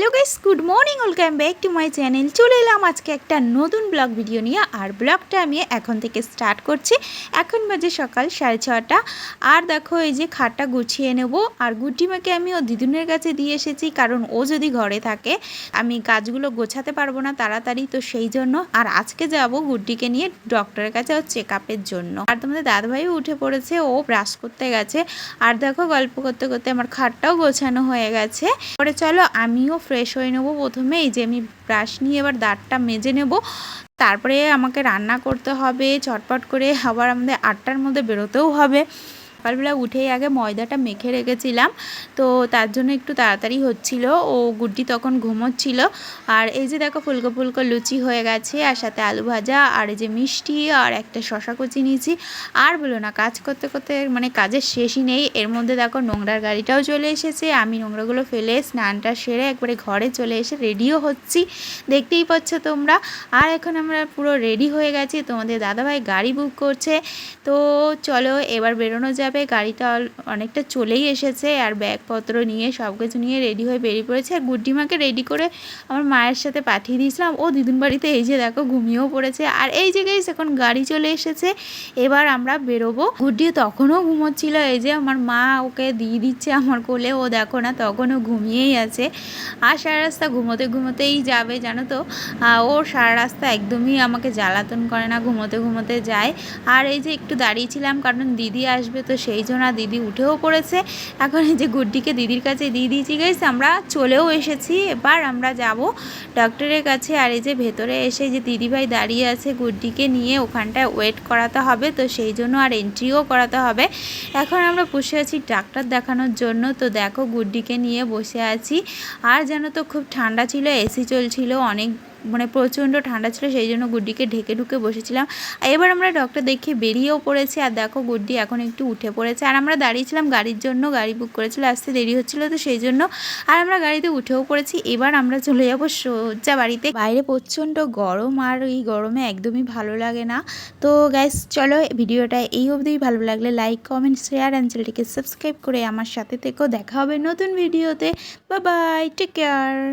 Hello guys, good morning, welcome back to my channel. চলে এলাম আজকে একটা নতুন ব্লগ ভিডিও নিয়ে। আর ব্লগটা আমি এখন থেকে স্টার্ট করছি। এখন বাজে সকাল 6:30। আর দেখো এই যে খাটটা গুছিয়ে নেব। আর গুড্ডিমাকে আমি ও দিদুনের কাছে দিয়ে এসেছি, কারণ ও যদি ঘরে থাকে আমি কাজগুলো গোছাতে পারবো না তাড়াতাড়ি, তো সেই জন্য। আর আজকে যাব গুড্ডিকে নিয়ে ডক্টরের কাছে ও চেক আপের জন্য। আর তোমাদের দাদাভাইও উঠে পড়েছে, ও ব্রাশ করতে গেছে। আর দেখো গল্প করতে করতে আমার খাটটাও গোছানো হয়ে গেছে। পরে চলো আমিও ফ্রেশ হয়ে নেবো। প্রথমে এই যে আমি ব্রাশ নিয়ে এবার দাঁতটা মেজে নেব, তারপরে আমাকে রান্না করতে হবে চটপট করে। আবার আমাদের 8টার মধ্যে বেরোতেও হবে। সকালবেলা উঠেই আগে ময়দাটা মেখে রেখেছিলাম, তো তার জন্য একটু তাড়াতাড়ি হচ্ছিল। ও গুড্ডি তখন ঘুমোচ্ছিল। আর এই যে দেখো ফুলকো ফুলকো লুচি হয়ে গেছে, আর সাথে আলু ভাজা, আর এই যে মিষ্টি, আর একটা শশা কুচি নিয়েছি। আর বলো না, কাজ করতে করতে মানে কাজের শেষই নেই। এর মধ্যে দেখো নোংরার গাড়িটাও চলে এসেছে। আমি নোংরাগুলো ফেলে স্নানটা সেরে একবারে ঘরে চলে এসে রেডিও হচ্ছি, দেখতেই পাচ্ছ তোমরা। আর এখন আমরা পুরো রেডি হয়ে গেছি, তোমাদের দাদাভাই গাড়ি বুক করছে। তো চলো এবার বেরোনো যাবে। গাড়িটা অনেকটা চলেই এসেছে। আর ব্যাগপত্র নিয়ে সব কিছু নিয়ে রেডি হয়ে বেরিয়ে পড়েছে। আর গুড্ডিমাকে রেডি করে আমার মায়ের সাথে পাঠিয়ে দিয়েছিলাম। ও দিদুন বাড়িতে এই যে দেখো ঘুমিয়েও পড়েছে। আর এই যে গাইস এখন গাড়ি চলে এসেছে, এবার আমরা বেরোবো। গুড্ডি তখনও ঘুমোচ্ছিল, এই যে আমার মা ওকে দিয়ে দিচ্ছে আমার কোলে। ও দেখো না তখনও ঘুমিয়েই আছে। আর সারা রাস্তা ঘুমোতে ঘুমোতেই যাবে, জানো তো। ও সারা রাস্তা একদমই আমাকে জ্বালাতন করে না, ঘুমোতে ঘুমোতে যায়। আর এই যে একটু দাঁড়িয়েছিলাম কারণ দিদি আসবে, তো সেই জন্য দিদি উঠেও পড়েছে। এখন এই যে গুড্ডিকে দিদির কাছে দিয়ে দিয়েছি গাইস, আমরা চলেও এসেছি। এবার আমরা যাব ডক্টরের কাছে। আর এই যে ভেতরে এসে যে দিদিভাই দাঁড়িয়ে আছে, গুড্ডিকে নিয়ে ওখানটায় ওয়েট করাতে হবে, তো সেই জন্য আর এন্ট্রিও করাতে হবে। এখন আমরা বসে আছি ডাক্তার দেখানোর জন্য। তো দেখো গুড্ডিকে নিয়ে বসে আছি। আর জানো তো খুব ঠান্ডা ছিল, এসি চলছিল অনেক, মানে প্রচণ্ড ঠান্ডা ছিল, সেই জন্য গুড্ডিকে ঢেকে ঢুকে বসেছিলাম। এবার আমরা ডক্টর দেখিয়ে বেরিয়েও পড়েছি। আর দেখো গুড্ডি এখন একটু উঠে পড়েছে। আর আমরা দাঁড়িয়েছিলাম গাড়ির জন্য, গাড়ি বুক করেছিল, আসতে দেরি হচ্ছিল, তো সেই জন্য। আর আমরা গাড়িতে উঠেও পড়েছি। এবার আমরা চলে যাবো সোজা বাড়িতে। বাইরে প্রচণ্ড গরম, আর এই গরমে একদমই ভালো লাগে না। তো গাইস চলো ভিডিওটা এই অবধিই। ভালো লাগলে লাইক, কমেন্ট, শেয়ার অ্যান্ড চ্যানেলটিকে সাবস্ক্রাইব করে আমার সাথে থেকেও। দেখা হবে নতুন ভিডিওতে। Bye bye, take care.